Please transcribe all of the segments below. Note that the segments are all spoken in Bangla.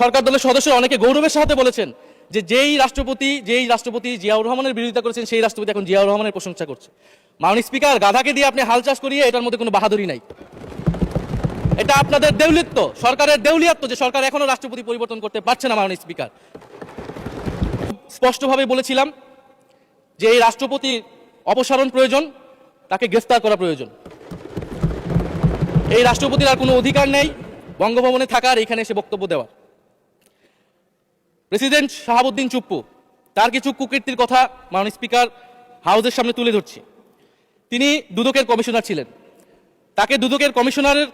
সরকার দলের সদস্য অনেকে গৌরবের সাথে বলেছেন যে যেই রাষ্ট্রপতি জিয়াউর রহমানের বিরোধিতা করেছেন সেই রাষ্ট্রপতি এখন জিয়াউর রহমানের প্রশংসা করছে। মাননীয় স্পিকার, গাধাকে দিয়ে আপনি হাল চাষ করিয়ে এটার মধ্যে কোনো বাহাদুরি নাই। এটা আপনাদের দেউলিত্ব, সরকারের দেউলিয়াত্ব যে সরকার এখনো রাষ্ট্রপতি পরিবর্তন করতে পারছে না। মাননীয় স্পিকার, স্পষ্টভাবে বলেছিলাম যে এই রাষ্ট্রপতির অপসারণ প্রয়োজন, তাকে গ্রেফতার করা প্রয়োজন। এই রাষ্ট্রপতির আর কোনো অধিকার নেই বঙ্গভবনে থাকার, এখানে এসে বক্তব্য দেওয়ার। প্রেসিডেন্ট শাহাবুদ্দিন চুপ্পু, তার কিছু কুকীর্তির কথা মাননীয় স্পিকার হাউসের সামনে তুলে ধরছি। তিনি দুদকের কমিশনার ছিলেন। তাকে দুদকের কমিশনারের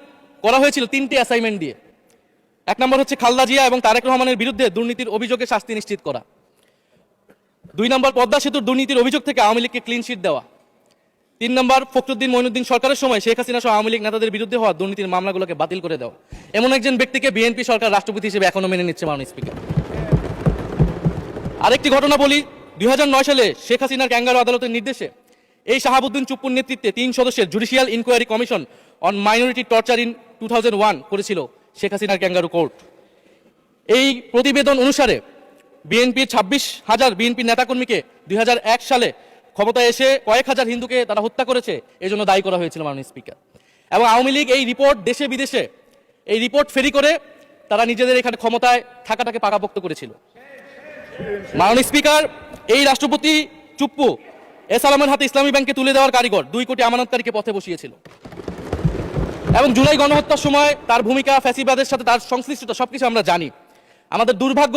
করা হয়েছিল 3টি অ্যাসাইনমেন্ট দিয়ে। 1 নম্বর হচ্ছে খালেদা জিয়া এবং তারেক রহমানের বিরুদ্ধে দুর্নীতির অভিযোগে শাস্তি নিশ্চিত করা। 2 নম্বর পদ্মা সেতুর দুর্নীতির অভিযোগ থেকে আওয়ামী লীগকে ক্লিন চিট দেওয়া। 3 নম্বর ফখরুদ্দিন মঈনুদ্দিন সরকারের সময় শেখ হাসিনা সহ আওয়ামী লীগ নেতাদের বিরুদ্ধে হওয়া দুর্নীতির মামলাগুলোকে বাতিল করে দেওয়া। এমন একজন ব্যক্তিকে বিএনপি সরকার রাষ্ট্রপতি হিসেবে এখনো মেনে নিচ্ছে। মাননীয় স্পিকার, আরেকটি ঘটনা বলি। 2009 সালে শেখ হাসিনার ক্যাঙ্গারু আদালতের নির্দেশে এই শাহাবুদ্দিন চুপ্পুর নেতৃত্বে 3 সদস্যের judicial inquiry commission on minority torture in 2001 করেছিল শেখ হাসিনার ক্যাঙ্গারু কোর্ট। এই প্রতিবেদন অনুসারে বিএনপির 26,000 বিএনপি নেতাকর্মীকে 2001 সালে ক্ষমতায় এসে কয়েক হাজার হিন্দুকে তারা হত্যা করেছে, এই জন্য দায়ী করা হয়েছিল। মাননীয় স্পিকার, এবং আওয়ামী লীগ এই রিপোর্ট দেশে বিদেশে এই রিপোর্ট ফেরি করে তারা নিজেদের এখানে ক্ষমতায় থাকাটাকে পাকাপোক্ত করেছিল। মাননীয় স্পিকার, এই রাষ্ট্রপতি চুপ্পু এস আলমের হাতে ইসলামী ব্যাংকে তুলে দেওয়ার কারিগর, 2 কোটি আমানতকারীকে পথে বসিয়েছিল। এবং জুলাই গণহত্যার সময় তার ভূমিকা, ফ্যাসিবাদের সাথে তার সংশ্লিষ্টতা সবকিছু আমরা জানি। আমাদের দুর্ভাগ্য,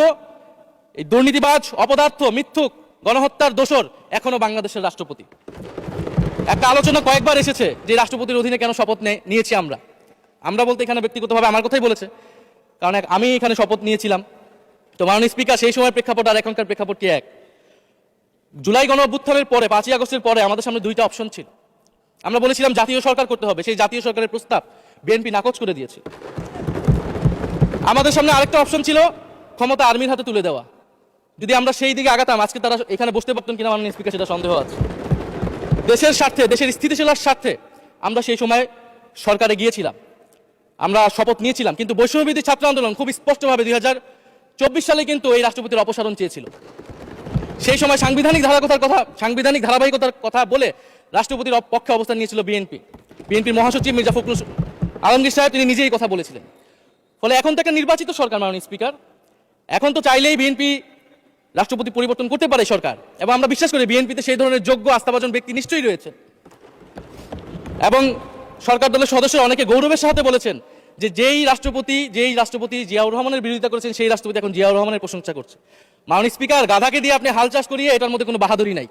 এই দুর্নীতিবাজ, অপদার্থ, মিথ্যুক, গণহত্যার দোষর এখনো বাংলাদেশের রাষ্ট্রপতি। একটা আলোচনা কয়েকবার এসেছে যে রাষ্ট্রপতির অধীনে কেন শপথ নিয়েছি আমরা বলতে এখানে ব্যক্তিগতভাবে আমার কথাই বলেছে, কারণ আমি এখানে শপথ নিয়েছিলাম। তো মাননীয় স্পিকার, সেই সময়ের প্রেক্ষাপট আর এখনকার প্রেক্ষাপট কি এক? জুলাই গণঅভ্যুত্থানের পরে 5ই আগস্টের পরে আমাদের সামনে 2টা অপশন ছিল। আমরা বলেছিলাম জাতীয় সরকার করতে হবে, সেই জাতীয় সরকারের প্রস্তাব বিএনপি নাকচ করে দিয়েছে। আমাদের সামনে আরেকটা অপশন ছিল ক্ষমতা আর্মির হাতে তুলে দেওয়া। যদি আমরা সেই দিকে আগাতাম, আজকে তারা এখানে বসতে পারতেন কিনা মাননীয় স্পিকার সেটা সন্দেহ আছে। দেশের স্বার্থে, দেশের স্থিতিশীলতার স্বার্থে আমরা সেই সময় সরকারে গিয়েছিলাম, আমরা শপথ নিয়েছিলাম। কিন্তু বৈষম্যবিরোধী ছাত্র আন্দোলন খুব স্পষ্টভাবে 2024 সালে কিন্তু এই রাষ্ট্রপতির অপসারণ চেয়েছিল। সেই সময় সাংবিধানিক ধারাবাহিকতার কথা বলে রাষ্ট্রপতির পক্ষে অবস্থান নিয়েছিল বিএনপির মহাসচিব মির্জা ফখরুল আলমগীর সাহেব, তিনি নিজেই কথা বলেছিলেন। ফলে এখন থেকে নির্বাচিত সরকার মাননীয় স্পিকার, এখন তো চাইলেই বিএনপি রাষ্ট্রপতি পরিবর্তন করতে পারে সরকার, এবং আমরা বিশ্বাস করি বিএনপিতে সেই ধরনের যোগ্য আস্থাভাজন ব্যক্তি নিশ্চয়ই রয়েছে। এবং সরকার দলের সদস্য অনেকে গৌরবের সাথে বলেছেন যে যেই রাষ্ট্রপতি জিয়াউর রহমানের বিরোধিতা করেছেন সেই রাষ্ট্রপতি এখন জিয়াউর রহমানের প্রশংসা করছে। মাননীয় স্পিকার, গাধাকে দিয়ে আপনি হাল চাষ করিয়ে এটার মধ্যে কোনো বাহাদুরি নাই।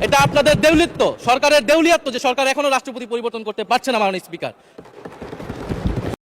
এটা আপনাদের দেউলিত্ব, সরকারের দেউলিয়াত্ব যে সরকার এখনো রাষ্ট্রপতি পরিবর্তন করতে পারছে না। মাননীয় স্পিকার,